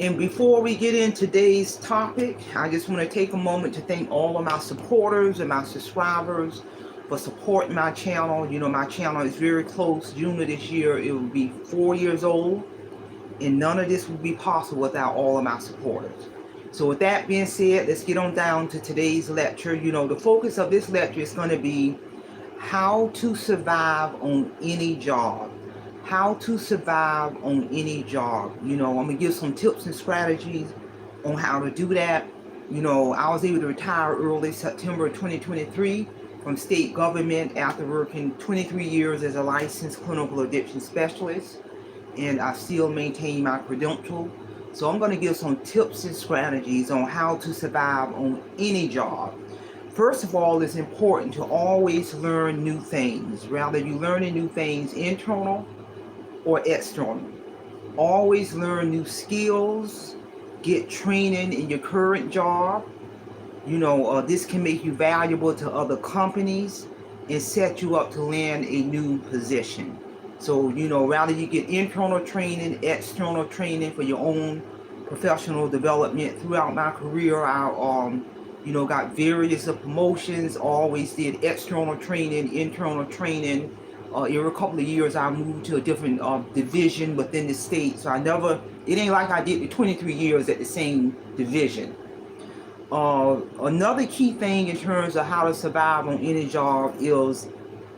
And before we get into today's topic, I just want to take a moment to thank all of my supporters and my subscribers for supporting my channel. You know, my channel is very close. June of this year, it will be 4 years old, and none of this would be possible without all of my supporters. So with that being said, let's get on down to today's lecture. You know, the focus of this lecture is going to be how to survive on any job. How to survive on any job. You know, I'm going to give some tips and strategies on how to do that. You know, I was able to retire early September 2023 from state government after working 23 years as a licensed clinical addiction specialist, and I still maintain my credential. So I'm going to give some tips and strategies on how to survive on any job. First of all, it's important to always learn new things. Rather, you learning new things internal or external. Always learn new skills, get training in your current job. You know, this can make you valuable to other companies and set you up to land a new position. So, you know, rather you get internal training, external training for your own professional development. Throughout my career, I you know, got various promotions, always did external training, internal training. Every couple of years I moved to a different division within the state. So it ain't like I did the 23 years at the same division. Another key thing in terms of how to survive on any job is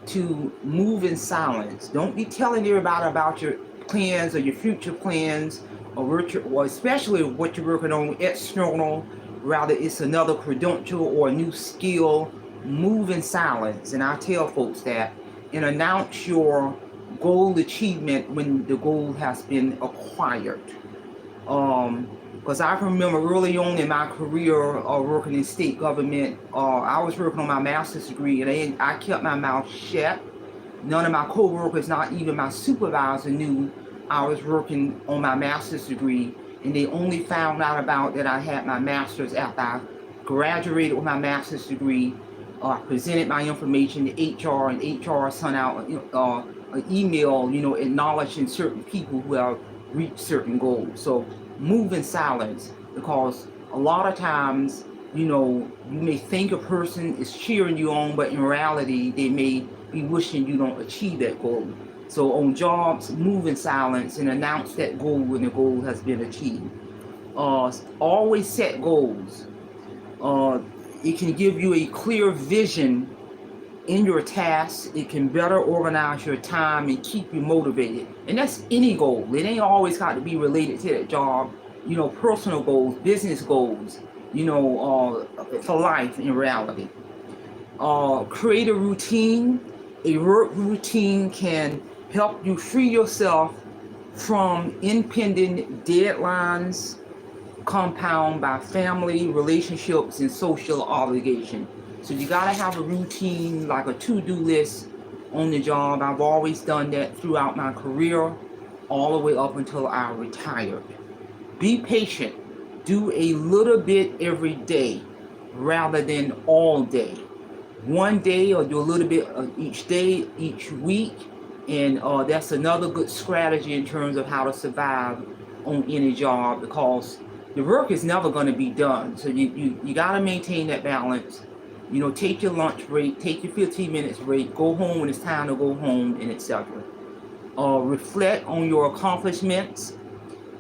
to move in silence. Don't be telling everybody about your plans or your future plans, or especially what you're working on external. Rather, it's another credential or a new skill. Move in silence, and I tell folks that, and announce your goal achievement when the goal has been acquired. Because I can remember early on in my career working in state government, I was working on my master's degree, and I kept my mouth shut. None of my co-workers, not even my supervisor, knew I was working on my master's degree, and they only found out about that I had my master's after I graduated with my master's degree. I presented my information to HR, and HR sent out an email, you know, acknowledging certain people who have reached certain goals. So move in silence, because a lot of times, you know, you may think a person is cheering you on, but in reality, they may be wishing you don't achieve that goal. So on jobs, move in silence and announce that goal when the goal has been achieved. Always set goals. It can give you a clear vision in your tasks. It can better organize your time and keep you motivated. And that's any goal. It ain't always got to be related to that job. You know, personal goals, business goals, you know, for life in reality. Create a routine. A work routine can help you free yourself from impending deadlines compounded by family, relationships, and social obligation. So you gotta have a routine, like a to-do list on the job. I've always done that throughout my career, all the way up until I retired. Be patient. Do a little bit every day rather than all day. One day, or do a little bit each day, each week, and that's another good strategy in terms of how to survive on any job, because the work is never going to be done. So you got to maintain that balance. You know, take your lunch break, take your 15 minutes break, go home when it's time to go home, and etc. Reflect on your accomplishments.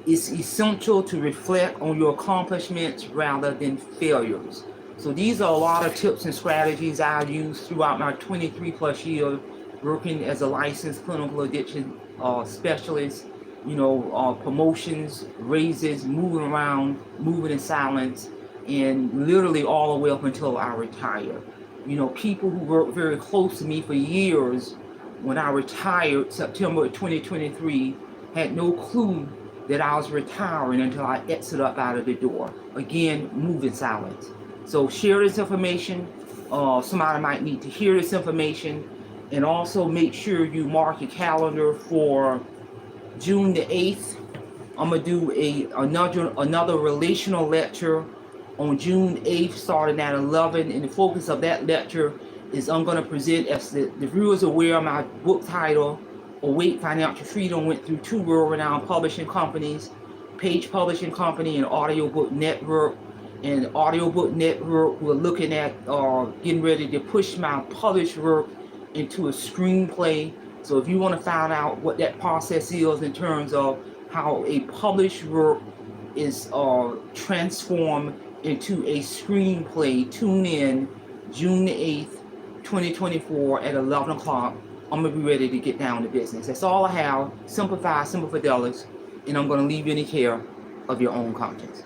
It's essential to reflect on your accomplishments rather than failures. So these are a lot of tips and strategies I've used throughout my 23 plus years working as a licensed clinical addiction specialist. You know, promotions, raises, moving around, moving in silence, and literally all the way up until I retire. You know, people who worked very close to me for years, when I retired September 2023, had no clue that I was retiring until I exit up out of the door. Again, move in silence. So share this information. Somebody might need to hear this information. And also make sure you mark your calendar for June the 8th. I'm going to do another relational lecture on June 8th, starting at 11. And the focus of that lecture is I'm going to present, as the viewers are aware, my book title, Awake Financial Freedom, went through 2 world-renowned publishing companies. Page Publishing Company and Audiobook Network. And Audiobook Network, we're looking at getting ready to push my published work into a screenplay. So if you want to find out what that process is in terms of how a published work is transformed into a screenplay, tune in June the 8th, 2024 at 11 o'clock. I'm going to be ready to get down to business. That's all I have. Simplify, Simple Fidelis. And I'm going to leave you in the care of your own conscience.